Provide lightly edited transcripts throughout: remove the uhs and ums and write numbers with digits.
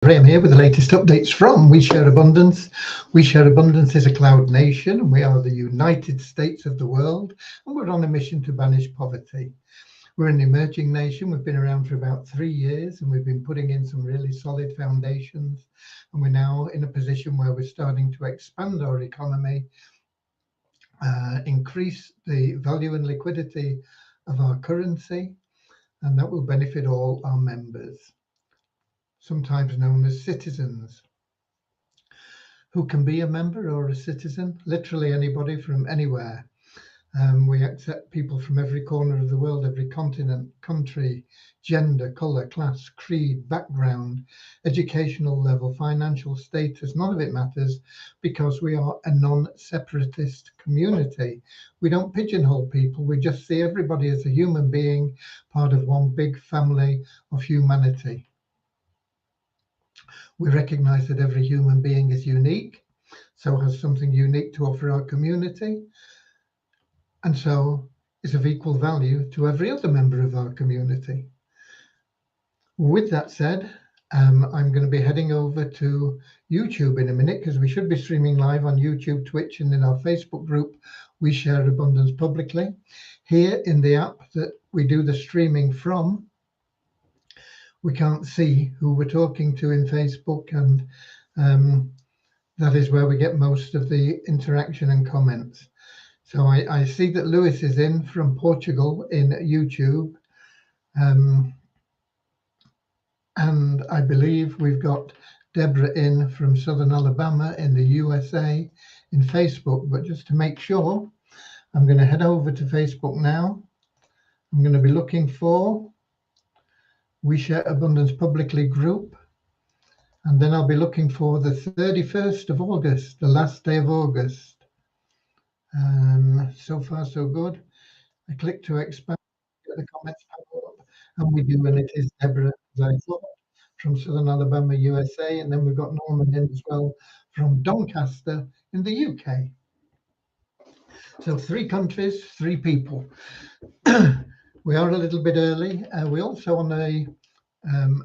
Graham here with the latest updates from We Share Abundance. We Share Abundance is a cloud nation, and we are the United States of the world, and we're on a mission to banish poverty. We're an emerging nation. We've been around for about 3 years, and we've been putting in some really solid foundations. And we're now in a position where we're starting to expand our economy, increase the value and liquidity of our currency, and that will benefit all our members, sometimes known as citizens. Who can be a member or a citizen? Literally anybody from anywhere. We accept people from every corner of the world, every continent, country, gender, colour, class, creed, background, educational level, financial status. None of it matters because we are a non-separatist community. We don't pigeonhole people. We just see everybody as a human being, part of one big family of humanity. We recognise that every human being is unique, so has something unique to offer our community, and so is of equal value to every other member of our community. With that said, I'm going to be heading over to YouTube in a minute because we should be streaming live on YouTube, Twitch, and in our Facebook group, We Share Abundance Publicly. Here in the app that we do the streaming from, we can't see who we're talking to in Facebook, and that is where we get most of the interaction and comments. So I see that Lewis is in from Portugal in YouTube. And I believe we've got Deborah in from Southern Alabama in the USA in Facebook. But just to make sure, I'm going to head over to Facebook now. I'm going to be looking for We Share Abundance Publicly group. And then I'll be looking for the 31st of August, the last day of August. So far, so good. I click to expand, get the comments pop up, and we do, and it is Deborah, as I thought, from Southern Alabama, USA. And then we've got Norman in as well from Doncaster in the UK. So 3 countries, 3 people. We are a little bit early. We also on a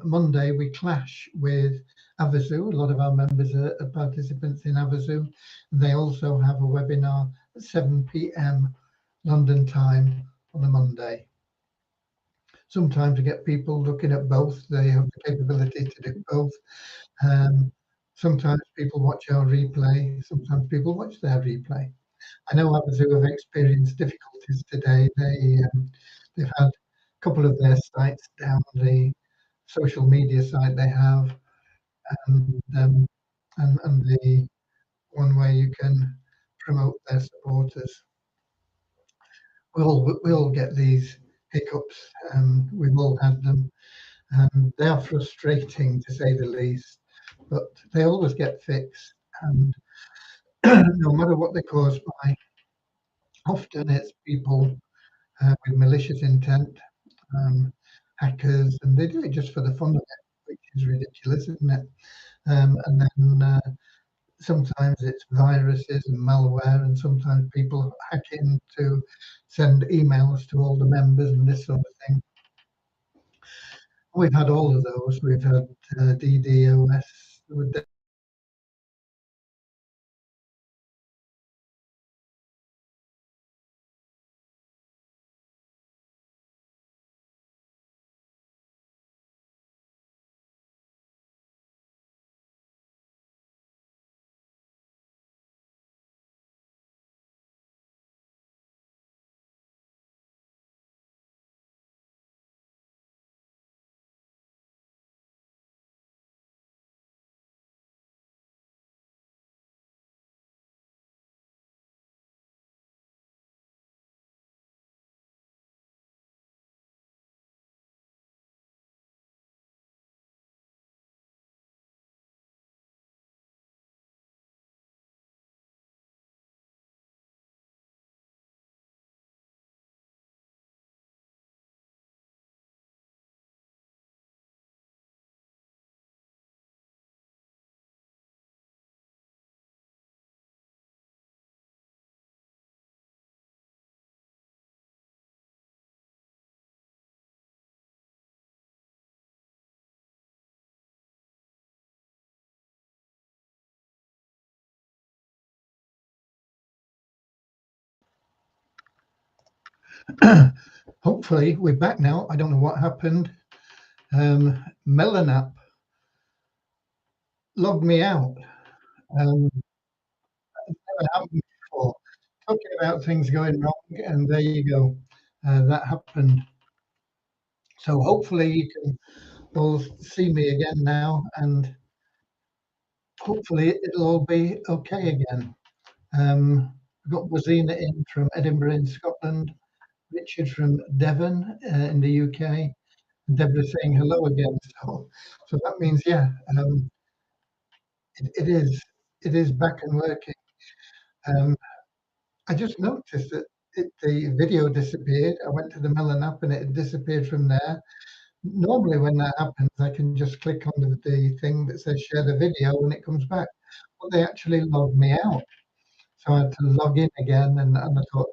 Monday, we clash with Avazu. A lot of our members are participants in Avazu. They also have a webinar at 7 p.m. London time on a Monday. Sometimes we get people looking at both. They have the capability to do both. Sometimes people watch our replay. Sometimes people watch their replay. I know others who have experienced difficulties today. They've had a couple of their sites down, the social media site they have, and the one where you can promote their supporters. We all get these hiccups, and we've all had them, and they are frustrating to say the least, but they always get fixed, and no matter what they're caused by, often it's people with malicious intent, hackers, and they do it just for the fun of it, which is ridiculous, isn't it? And then sometimes it's viruses and malware, and sometimes people hack in to send emails to all the members and this sort of thing. We've had all of those. We've had DDoS. Hopefully, we're back now. I don't know what happened. Melon app logged me out. Never happened before. Talking about things going wrong, and there you go. That happened. So hopefully you can all see me again now, and hopefully it'll all be okay again. We've got Wazina in from Edinburgh in Scotland, Richard from Devon in the UK, and Deborah saying hello again. So that means, yeah, it is. It is back and working. Um, I just noticed that the video disappeared. I went to the Melon app and it had disappeared from there. Normally, when that happens, I can just click on the thing that says share the video and it comes back. But they actually logged me out. So I had to log in again, and I thought,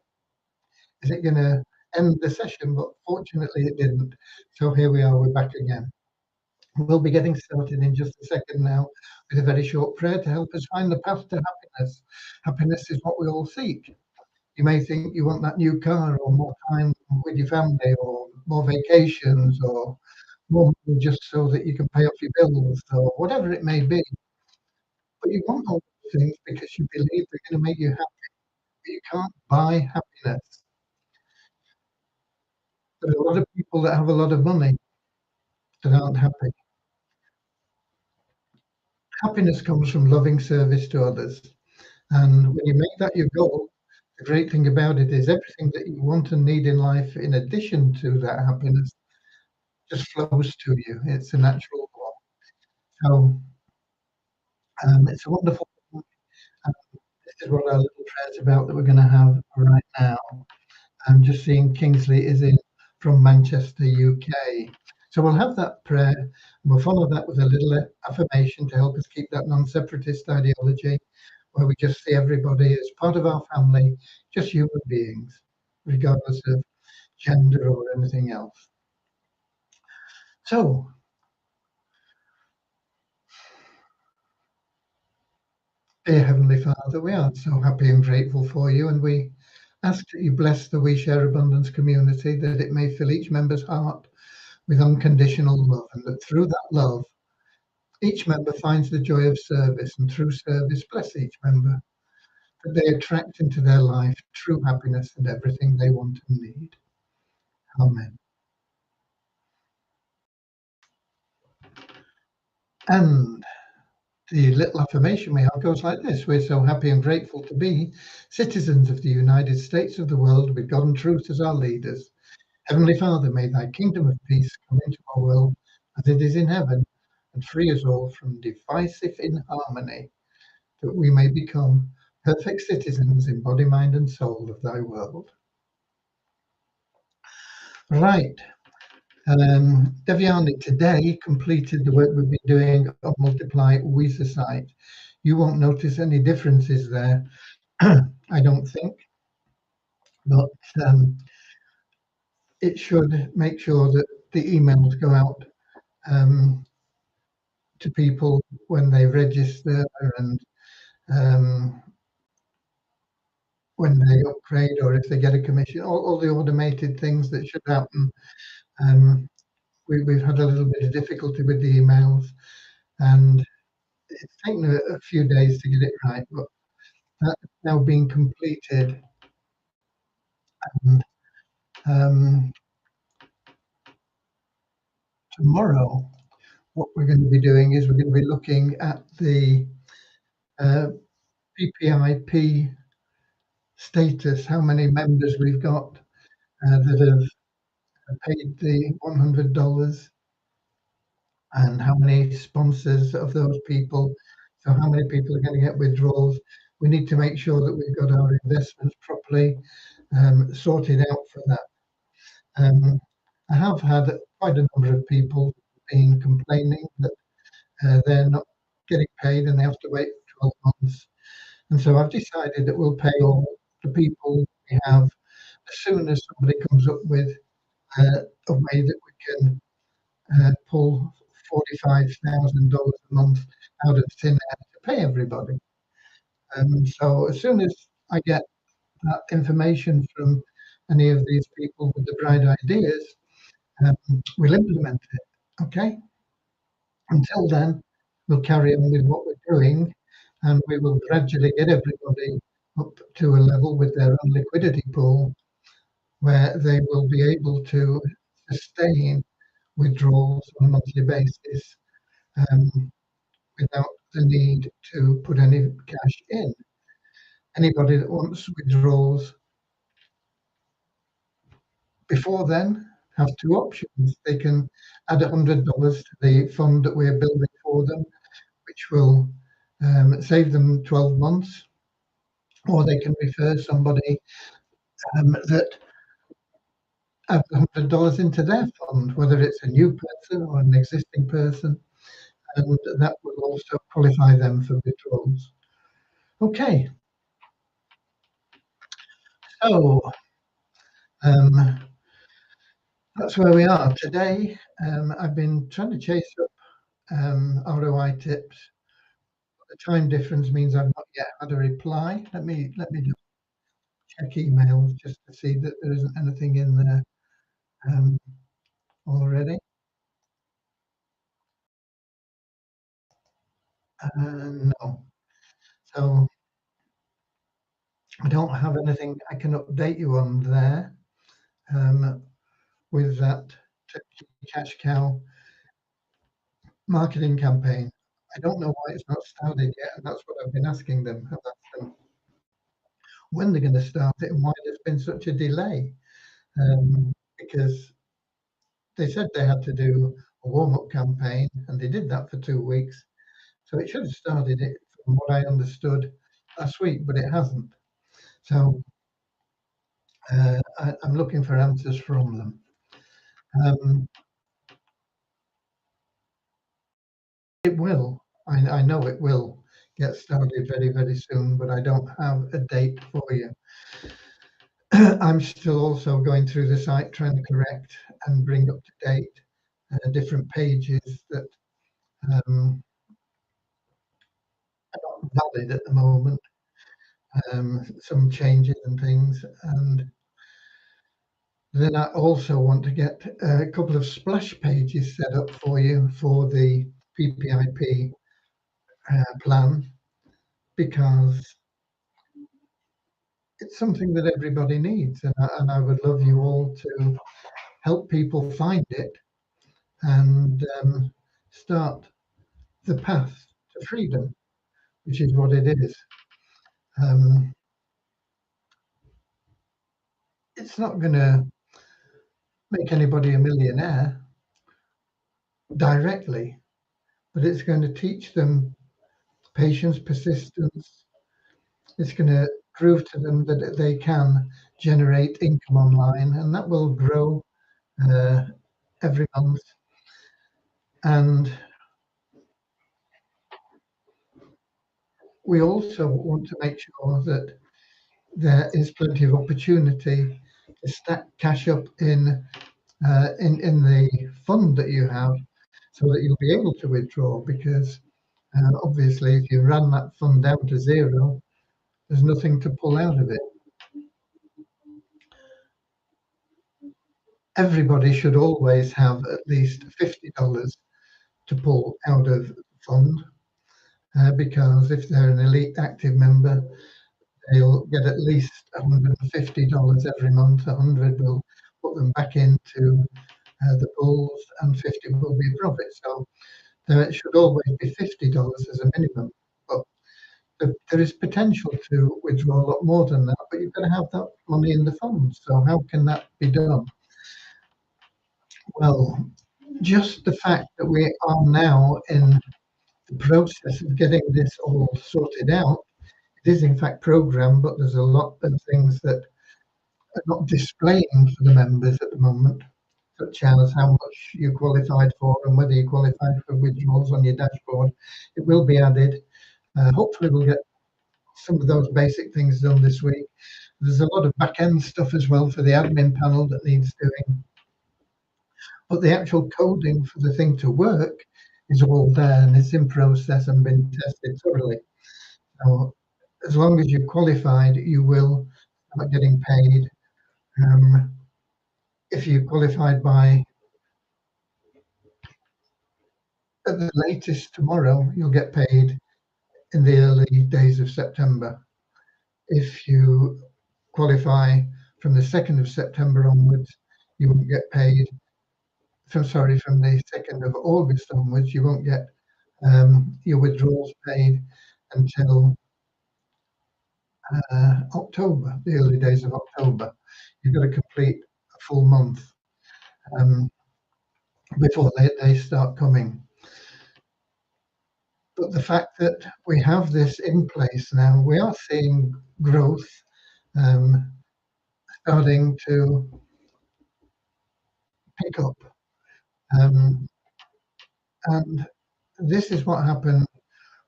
is it going to end the session? But fortunately, it didn't. So here we are, we're back again. We'll be getting started in just a second now with a very short prayer to help us find the path to happiness. Happiness is what we all seek. You may think you want that new car or more time with your family or more vacations or more money just so that you can pay off your bills or whatever it may be. But you want all those things because you believe they're going to make you happy. But you can't buy happiness. There's a lot of people that have a lot of money that aren't happy. Happiness comes from loving service to others. And when you make that your goal, the great thing about it is everything that you want and need in life, in addition to that happiness, just flows to you. It's a natural law. So it's a wonderful thing. And this is what our little prayer's about that we're going to have right now. I'm just seeing Kingsley is in from Manchester, UK. So we'll have that prayer, and we'll follow that with a little affirmation to help us keep that non-separatist ideology, where we just see everybody as part of our family, just human beings, regardless of gender or anything else. So, dear Heavenly Father, we are so happy and grateful for you, and we ask that you bless the We Share Abundance community, that it may fill each member's heart with unconditional love, and that through that love, each member finds the joy of service, and through service, bless each member, that they attract into their life true happiness and everything they want and need. Amen. And the little affirmation we have goes like this: we're so happy and grateful to be citizens of the United States of the world with God and truth as our leaders. Heavenly Father, may thy kingdom of peace come into our world as it is in heaven, and free us all from divisive inharmony, that we may become perfect citizens in body, mind, and soul of thy world. Right. Devyani today completed the work we've been doing on Multiply with the site. You won't notice any differences there, I don't think, but it should make sure that the emails go out to people when they register and when they upgrade or if they get a commission, all the automated things that should happen. We've had a little bit of difficulty with the emails, and it's taken a few days to get it right, but that's now being completed. And tomorrow, what we're going to be doing is we're going to be looking at the PPIP status, how many members we've got that have paid the $100, and how many sponsors of those people. So how many people are going to get withdrawals? We need to make sure that we've got our investments properly sorted out for that. I have had quite a number of people been complaining that they're not getting paid and they have to wait 12 months. And so I've decided that we'll pay all the people we have as soon as somebody comes up with a way that we can pull $45,000 a month out of thin air to pay everybody. So as soon as I get that information from any of these people with the bright ideas will implement it. Okay? Until then, we'll carry on with what we're doing, and we will gradually get everybody up to a level with their own liquidity pool where they will be able to sustain withdrawals on a monthly basis without the need to put any cash in. Anybody that wants withdrawals before then have two options. They can add $100 to the fund that we're building for them, which will save them 12 months, or they can refer somebody that adds $100 into their fund, whether it's a new person or an existing person, and that will also qualify them for withdrawals. Okay, so that's where we are today. I've been trying to chase up ROI tips. The time difference means I've not yet had a reply. Let me just check emails just to see that there isn't anything in there already. No. So I don't have anything I can update you on there with that cash cow marketing campaign. I don't know why it's not started yet, and that's what I've been asking them. I've asked them when they're going to start it and why there's been such a delay. Because they said they had to do a warm-up campaign, and they did that for 2 weeks. So it should have started it, from what I understood, last week, but it hasn't. So I'm looking for answers from them. It will. I know it will get started very, very soon, but I don't have a date for you. I'm still also going through the site trying to correct and bring up to date different pages that are not valid at the moment. Some changes and things, and then I also want to get a couple of splash pages set up for you for the PPIP plan, because it's something that everybody needs, and I would love you all to help people find it and start the path to freedom, which is what it is. It's not going to make anybody a millionaire directly, but it's going to teach them patience, persistence. It's going to prove to them that they can generate income online, and that will grow every month. And we also want to make sure that there is plenty of opportunity to stack cash up in the fund that you have, so that you'll be able to withdraw. Because obviously, if you run that fund down to zero, there's nothing to pull out of it. Everybody should always have at least $50 to pull out of the fund, because if they're an elite active member, they'll get at least $150 every month. 100 will put them back into the pools, and 50 will be a profit. So there should always be $50 as a minimum. But there is potential to withdraw a lot more than that, but you've got to have that money in the fund. So how can that be done? Well, just the fact that we are now in the process of getting this all sorted out. It is in fact programmed, but there's a lot of things that are not displaying for the members at the moment, such as how much you qualified for and whether you qualified for withdrawals on your dashboard. It will be added. Hopefully we'll get some of those basic things done this week. There's a lot of back-end stuff as well for the admin panel that needs doing. But the actual coding for the thing to work is all there, and it's in process and been tested thoroughly. So as long as you're qualified, you will start getting paid Um, if you qualified by at the latest tomorrow, you'll get paid in the early days of September. If you qualify from the 2nd of September onwards, you won't get paid. From the 2nd of August onwards, you won't get your withdrawals paid until October, the early days of October. You've got to complete a full month um, before they start coming. But the fact that we have this in place now, we are seeing growth um, starting to pick up. Um, and this is what happened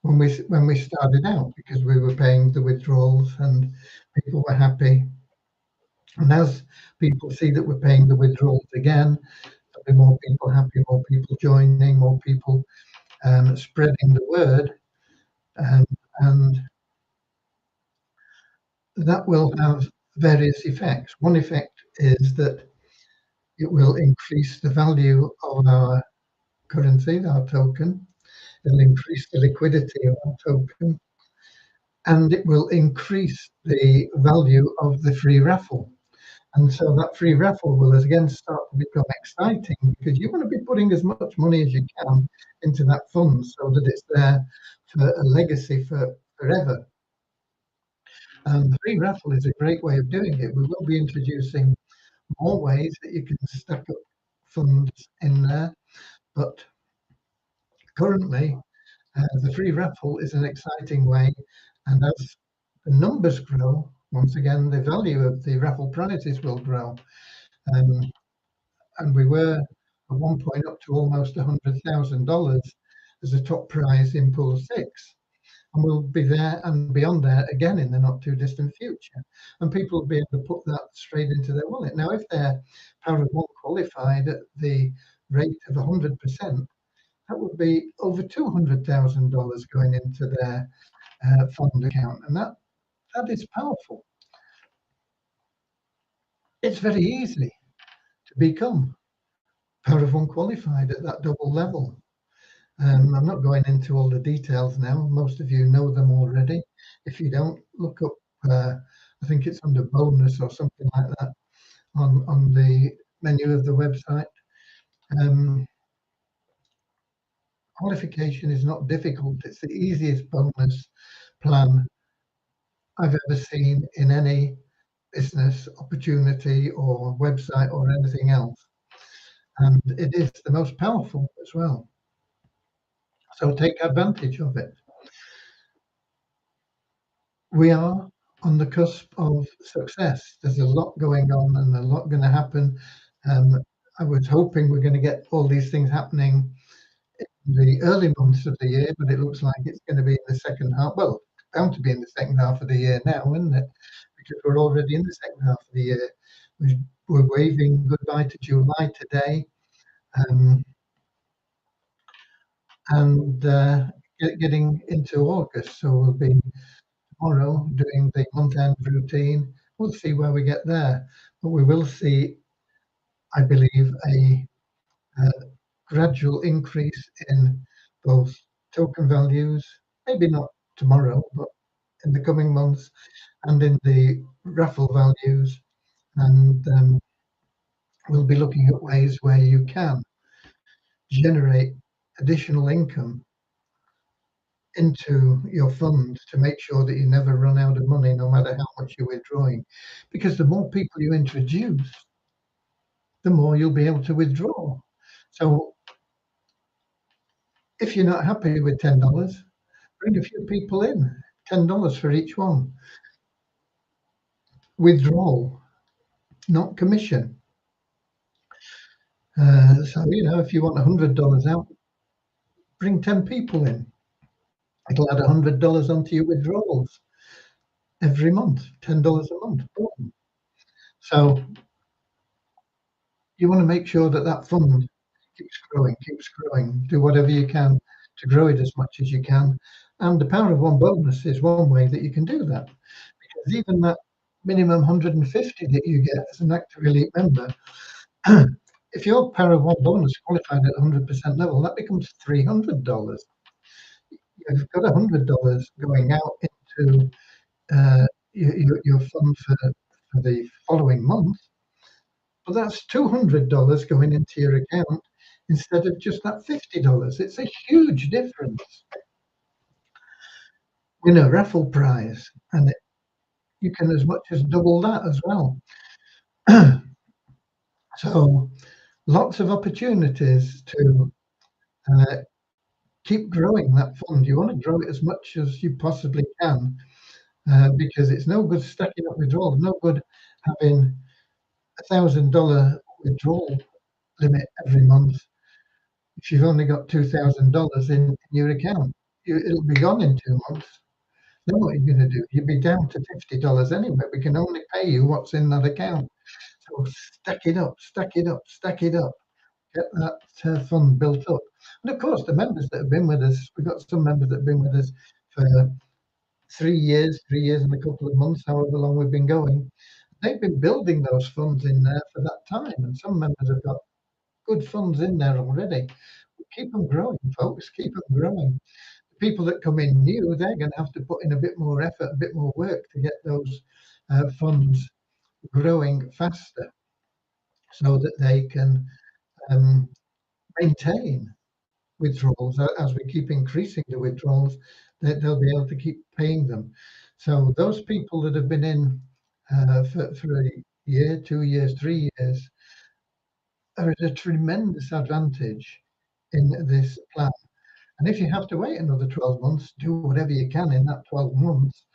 when we started out, because we were paying the withdrawals and people were happy. And as people see that we're paying the withdrawals again, there'll be more people happy, more people joining, more people spreading the word, and that will have various effects. One effect is that it will increase the value of our currency, our token. It'll increase the liquidity of our token, and it will increase the value of the free raffle. And so that free raffle will again start to become exciting, because you want to be putting as much money as you can into that fund so that it's there for a legacy for forever. And the free raffle is a great way of doing it. We will be introducing more ways that you can stack up funds in there, but currently the free raffle is an exciting way. And as the numbers grow, once again, the value of the raffle prizes will grow. And we were at one point up to almost $100,000 as a top prize in Pool 6. And we'll be there and beyond there again in the not too distant future. And people will be able to put that straight into their wallet. Now, if they're Power of One qualified at the rate of 100%, that would be over $200,000 going into their fund account. And that is powerful. It's very easy to become Power of One qualified at that double level. I'm not going into all the details now. Most of you know them already. If you don't, look up, I think it's under bonus or something like that on the menu of the website. Qualification is not difficult. It's the easiest bonus plan I've ever seen in any business opportunity or website or anything else. And it is the most powerful as well. So take advantage of it. We are on the cusp of success. There's a lot going on and a lot going to happen. I was hoping we're going to get all these things happening in the early months of the year, but it looks like it's going to be in the second half. Well, bound to be in the second half of the year now, isn't it? Because we're already in the second half of the year. We're waving goodbye to July today, and getting into August. So we'll be tomorrow doing the month-end routine. We'll see where we get there, but we will see, I believe, a gradual increase in both token values, maybe not tomorrow, but in the coming months, and in the raffle values. And we'll be looking at ways where you can generate additional income into your fund to make sure that you never run out of money, no matter how much you're withdrawing. Because the more people you introduce, the more you'll be able to withdraw. So if you're not happy with $10, bring a few people in, $10 for each one. Withdrawal, not commission. So, if you want $100 out, bring 10 people in. It'll add $100 onto your withdrawals every month, $10 a month. Boom. So you want to make sure that that fund keeps growing. Do whatever you can to grow it as much as you can. And the Power of One bonus is one way that you can do that. Because even that minimum 150 that you get as an active elite member. If your Para 1 bonus qualified at 100% level, that becomes $300. You've got $100 going out into your fund for the following month. But that's $200 going into your account instead of just that $50. It's a huge difference. Win a raffle prize, and you can as much as double that as well. So lots of opportunities to keep growing that fund. You want to grow it as much as you possibly can, because it's no good stacking up withdrawals, no good having $1,000 withdrawal limit every month if you've only got $2,000 in your account. It'll be gone in 2 months. Then what are you going to do? You'll be down to $50 anyway. We can only pay you what's in that account. So stack it up, stack it up, stack it up. Get that fund built up. And of course, the members that have been with us, we've got some members that have been with us for 3 years and a couple of months, however long we've been going. They've been building those funds in there for that time, and some members have got good funds in there already. Keep them growing, folks. Keep them growing. The people that come in new, they're going to have to put in a bit more effort, a bit more work to get those funds growing faster, so that they can maintain withdrawals. As we keep increasing the withdrawals, they'll be able to keep paying them. So those people that have been in for a year, 2 years, 3 years are at a tremendous advantage in this plan. And if you have to wait another 12 months, do whatever you can in that 12 months.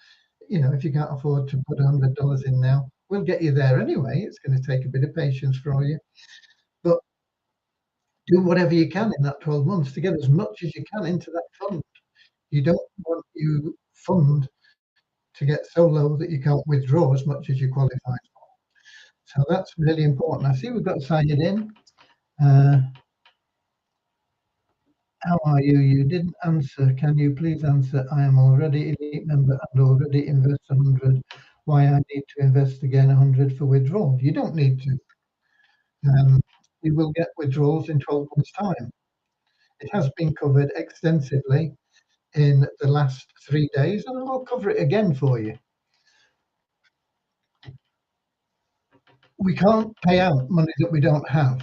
If you can't afford to put $100 in now, we'll get you there anyway. It's going to take a bit of patience for you. But do whatever you can in that 12 months to get as much as you can into that fund. You don't want your fund to get so low that you can't withdraw as much as you qualify for. So that's really important. I see we've got signed in. How are you? You didn't answer. Can you please answer? I am already elite member and already invest 100. Why I need to invest again 100 for withdrawal? You don't need to. You will get withdrawals in 12 months' time. It has been covered extensively in the last 3 days, and I'll cover it again for you. We can't pay out money that we don't have.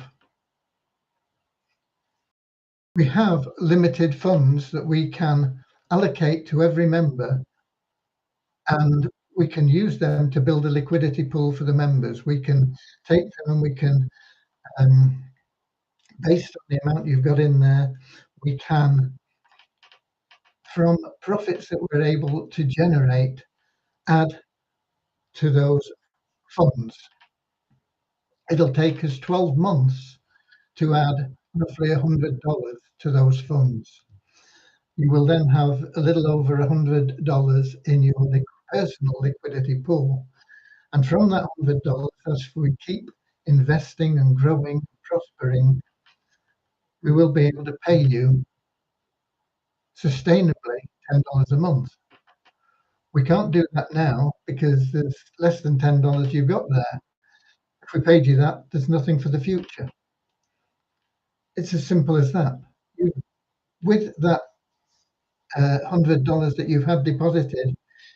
We have limited funds that we can allocate to every member, and we can use them to build a liquidity pool for the members. We can take them and we can, based on the amount you've got in there, we can, from profits that we're able to generate, add to those funds. It'll take us 12 months to add roughly $100 to those funds. You will then have a little over $100 in your personal liquidity pool. And from that $100, as we keep investing and growing, prospering, we will be able to pay you sustainably $10 a month. We can't do that now because there's less than $10 you've got there. If we paid you that, there's nothing for the future. It's as simple as that. With that $100 that you've had deposited,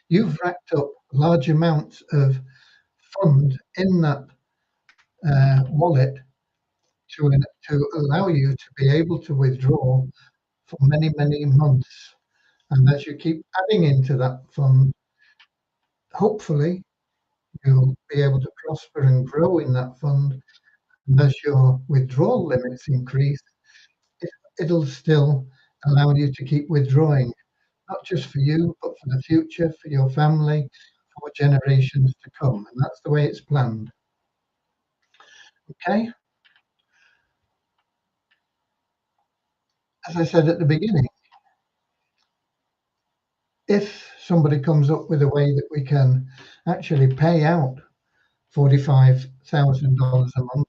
you've racked up large amounts of fund in that wallet to allow you to be able to withdraw for many, many months. And as you keep adding into that fund, hopefully you'll be able to prosper and grow in that fund. And as your withdrawal limits increase, it'll still allow you to keep withdrawing, not just for you, but for the future, for your family, for generations to come. And that's the way it's planned. Okay? As I said at the beginning, if somebody comes up with a way that we can actually pay out $45,000 a month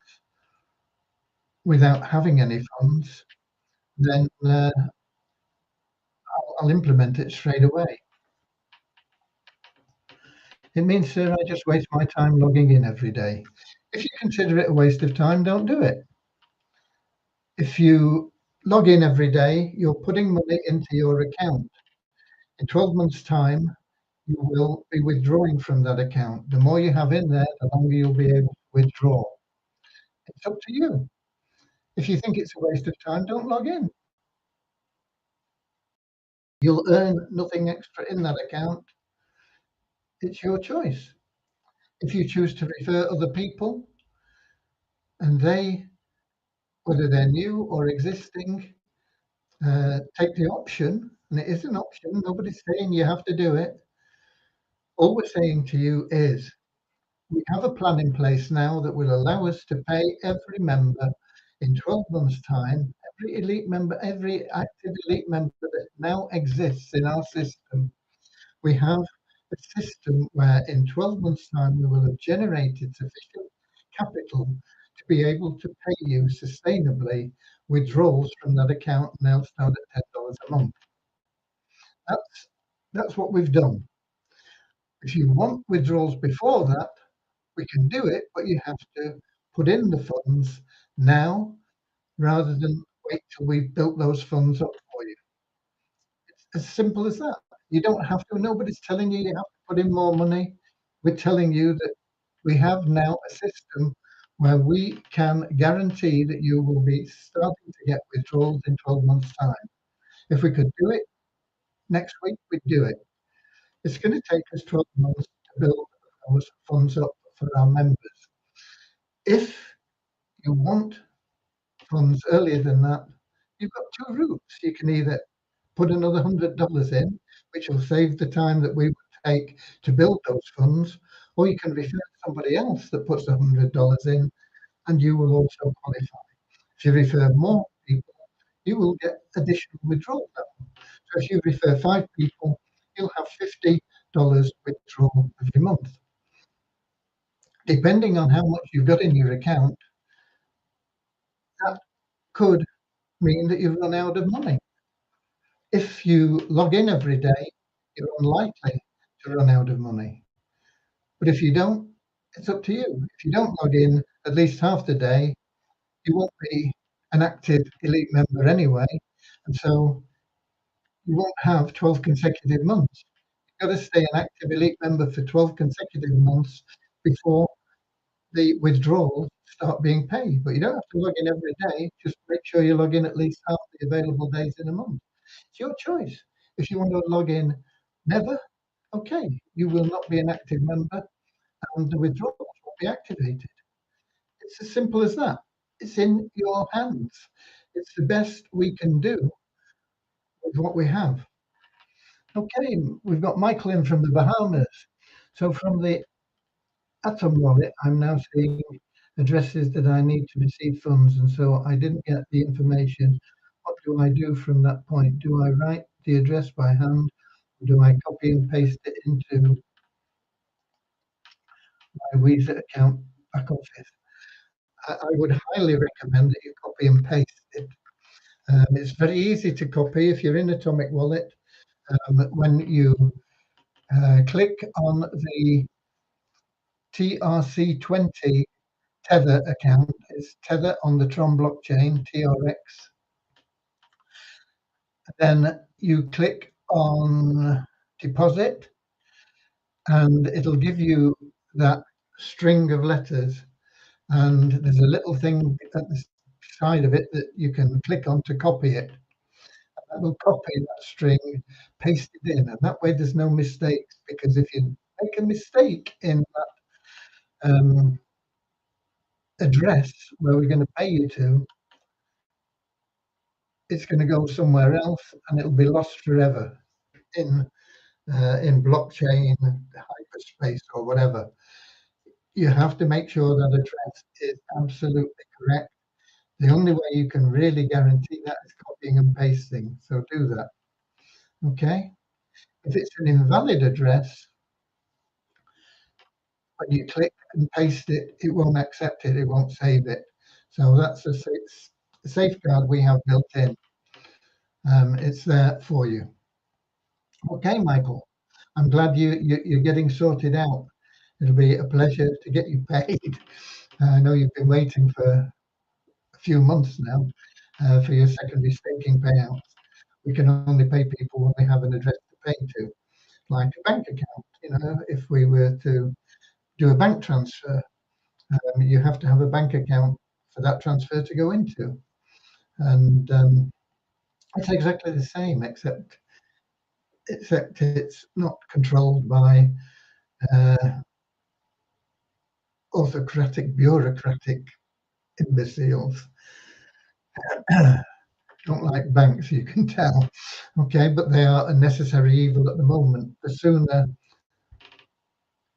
without having any funds, then I'll implement it straight away. It means, sir, I just waste my time logging in every day. If you consider it a waste of time, don't do it. If you log in every day, you're putting money into your account. In 12 months' time, you will be withdrawing from that account. The more you have in there, the longer you'll be able to withdraw. It's up to you. If you think it's a waste of time, don't log in. You'll earn nothing extra in that account. It's your choice. If you choose to refer other people and they, whether they're new or existing, take the option, and it is an option, nobody's saying you have to do it. All we're saying to you is we have a plan in place now that will allow us to pay every member in 12 months' time, every elite member, every active elite member that now exists in our system. We have a system where in 12 months' time we will have generated sufficient capital to be able to pay you sustainably withdrawals from that account, and they'll start at $10 a month. That's what we've done. If you want withdrawals before that, we can do it, but you have to put in the funds now rather than wait till we've built those funds up for you. It's as simple as that. You don't have to, nobody's telling you you have to put in more money. We're telling you that we have now a system where we can guarantee that you will be starting to get withdrawals in 12 months' time. If we could do it next week, we'd do it. It's going to take us 12 months to build those funds up for our members. If you want funds earlier than that, you've got two routes. You can either put another $100 in, which will save the time that we would take to build those funds, or you can refer to somebody else that puts $100 in, and you will also qualify. If you refer more people, you will get additional withdrawal level. So if you refer 5 people, you'll have $50 withdrawal every month. Depending on how much you've got in your account, that could mean that you've run out of money. If you log in every day, you're unlikely to run out of money. But if you don't, it's up to you. If you don't log in at least half the day, you won't be an active elite member anyway. And so you won't have 12 consecutive months. You've got to stay an active elite member for 12 consecutive months before the withdrawals start being paid. But you don't have to log in every day. Just make sure you log in at least half the available days in a month. It's your choice. If you want to log in never, okay, you will not be an active member and the withdrawals will be activated. It's as simple as that. It's in your hands. It's the best we can do with what we have. Okay, we've got Michael in from the Bahamas. So from the Atom wallet, I'm now seeing addresses that I need to receive funds, and so I didn't get the information. What do I do from that point? Do I write the address by hand? Or do I copy and paste it into my Visa account back office? I would highly recommend that you copy and paste it. It's very easy to copy if you're in Atomic Wallet. When you click on the TRC20 Tether account, it's Tether on the Tron blockchain, TRX. Then you click on deposit and it'll give you that string of letters. And there's a little thing at the side of it that you can click on to copy it. That will copy that string, paste it in, and that way there's no mistakes. Because if you make a mistake in that address where we're going to pay you to, it's going to go somewhere else and it'll be lost forever in blockchain, hyperspace, or whatever. You have to make sure that address is absolutely correct. The only way you can really guarantee that is copying and pasting. So do that. Okay. If it's an invalid address, when you click and paste it, it won't accept it. It won't save it. So that's a safeguard we have built in. It's there for you. Okay, Michael. I'm glad you're getting sorted out. It'll be a pleasure to get you paid. I know you've been waiting for a few months now for your secondary staking payouts. We can only pay people when we have an address to pay to, like a bank account. If we were to do a bank transfer, you have to have a bank account for that transfer to go into. And it's exactly the same, except it's not controlled by uh, autocratic, bureaucratic imbeciles. Don't like banks, you can tell. Okay, but they are a necessary evil at the moment. The sooner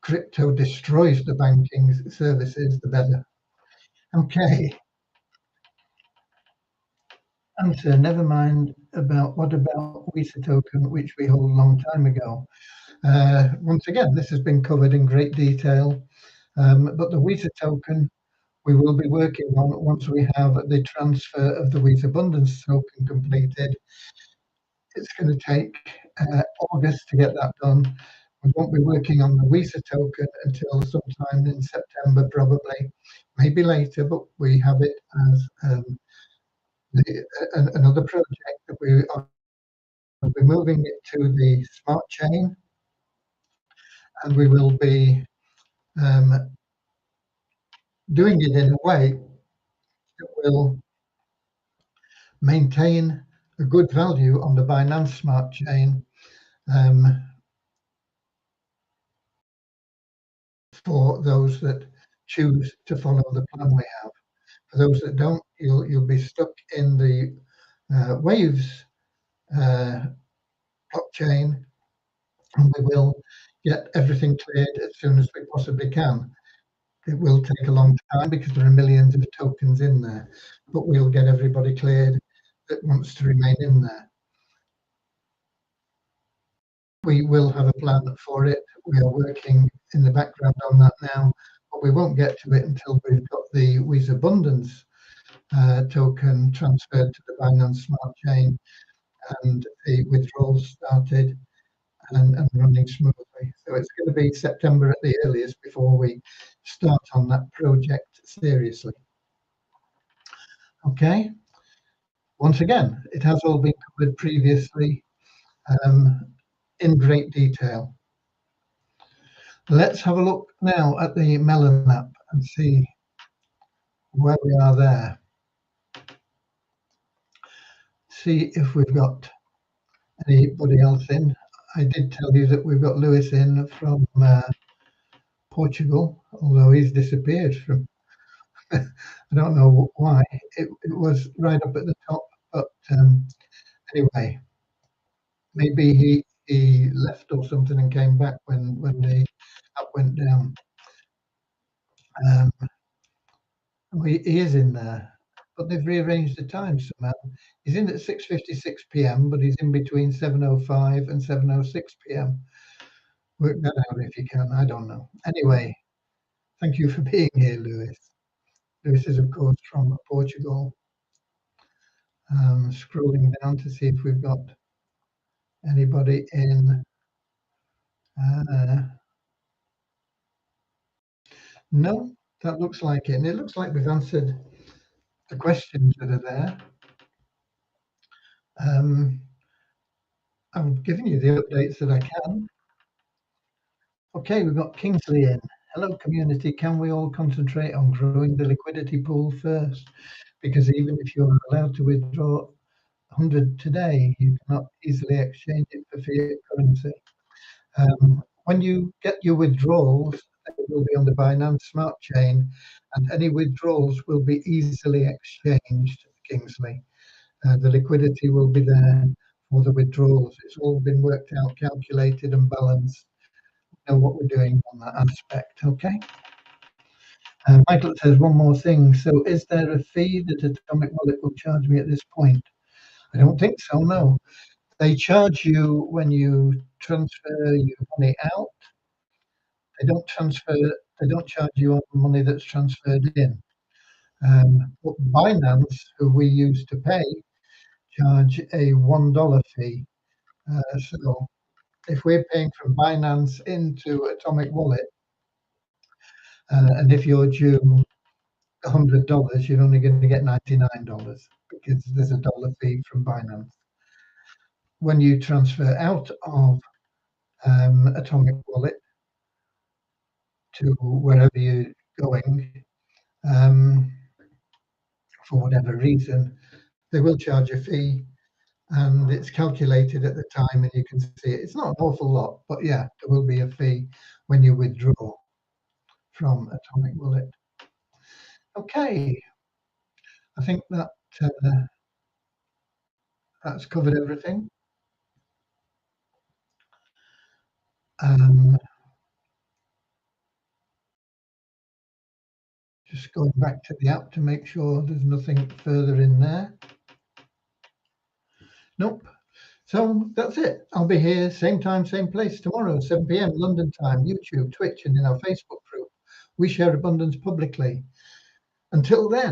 crypto destroys the banking services, the better. Okay, answer. Never mind about what about Visa token, which we hold a long time ago. Once again, this has been covered in great detail, but the Visa token we will be working on once we have the transfer of the Visa Abundance token completed. It's going to take August to get that done. We won't be working on the Visa token until sometime in September, probably, maybe later, but we have it as another project that we are moving it to the smart chain, and we will be um, doing it in a way that will maintain a good value on the Binance Smart Chain um, for those that choose to follow the plan we have. For those that don't, you'll be stuck in the Waves blockchain, and we will get everything cleared as soon as we possibly can. It will take a long time because there are millions of tokens in there, but we'll get everybody cleared that wants to remain in there. We will have a plan for it. We are working in the background on that now, but we won't get to it until we've got the Visa Abundance token transferred to the Binance Smart Chain and the withdrawals started and running smoothly. So it's going to be September at the earliest before we start on that project seriously. Okay. Once again, it has all been covered previously in great detail. Let's have a look now at the Melon app and see where we are there. See if we've got anybody else in. I did tell you that we've got Lewis in from Portugal, although he's disappeared from, I don't know why. It was right up at the top, but anyway, maybe he left or something and came back when the app went down. He is in there, but they've rearranged the time somehow. He's in at 6:56 p.m., but he's in between 7:05 and 7:06 p.m. Work that out if you can. I don't know. Anyway, thank you for being here, Lewis. Lewis is, of course, from Portugal. Scrolling down to see if we've got anybody in. No, that looks like it. And it looks like we've answered the questions that are there. I'm giving you the updates that I can. Okay, we've got Kingsley in. Hello, community. Can we all concentrate on growing the liquidity pool first? Because even if you're allowed to withdraw 100 today, you cannot easily exchange it for fiat currency. When you get your withdrawals, they will be on the Binance Smart Chain, and any withdrawals will be easily exchanged, Kingsley. The liquidity will be there for the withdrawals. It's all been worked out, calculated, and balanced. Know what we're doing on that aspect. Okay. Michael says one more thing. So, is there a fee that Atomic Wallet will charge me at this point? I don't think so. No, they charge you when you transfer your money out. They don't transfer. They don't charge you on money that's transferred in. But Binance, who we use to pay, charge a $1 fee. So if we're paying from Binance into Atomic Wallet, and if you're due $100, you're only going to get $99 because there's a dollar fee from Binance. When you transfer out of Atomic Wallet to wherever you're going, um, for whatever reason, they will charge a fee, and it's calculated at the time, and you can see it. It's not an awful lot, but yeah, there will be a fee when you withdraw from Atomic Wallet. Okay, I think that's covered everything. Um, just going back to the app to make sure there's nothing further in there. Nope. So that's it. I'll be here same time, same place tomorrow, 7 p.m. London time, YouTube, Twitch, and in our Facebook group. We share abundance publicly. Until then,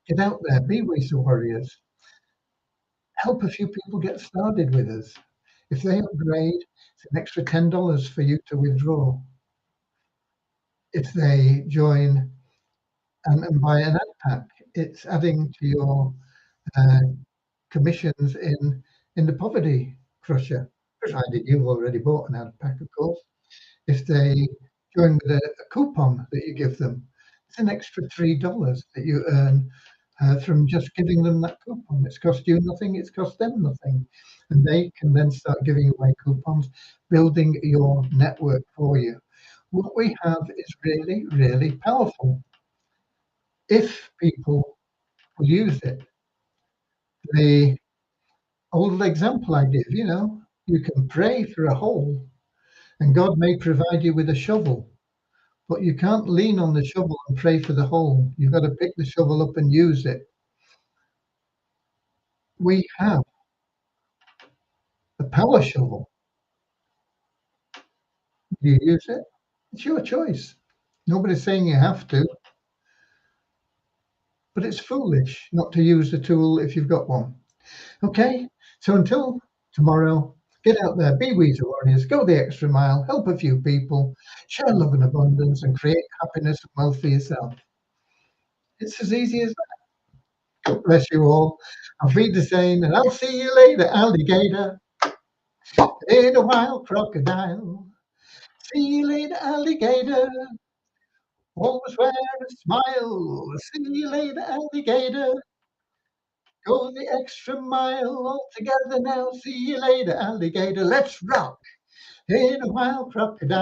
get out there, be resource warriors. Help a few people get started with us. If they upgrade, it's an extra $10 for you to withdraw. If they join and buy an ad pack, it's adding to your uh, commissions in the poverty crusher, provided you've already bought an ad pack, of course. If they join with a coupon that you give them, it's an extra $3 that you earn from just giving them that coupon. It's cost you nothing, it's cost them nothing. And they can then start giving away coupons, building your network for you. What we have is really, really powerful if people will use it. The old example I give, you can pray for a hole and God may provide you with a shovel, but you can't lean on the shovel and pray for the hole. You've got to pick the shovel up and use it. We have a power shovel. Do you use it? It's your choice. Nobody's saying you have to, but it's foolish not to use the tool if you've got one. Okay, so until tomorrow, get out there, be Weezer Warriors, go the extra mile, help a few people, share love and abundance, and create happiness and wealth for yourself. It's as easy as that. God bless you all. I'll feed the same, and I'll see you later, alligator. In a wild crocodile. See you later, alligator. Always wear a smile. See you later, alligator. Go the extra mile all together now. See you later, alligator. Let's rock. In a wild crocodile.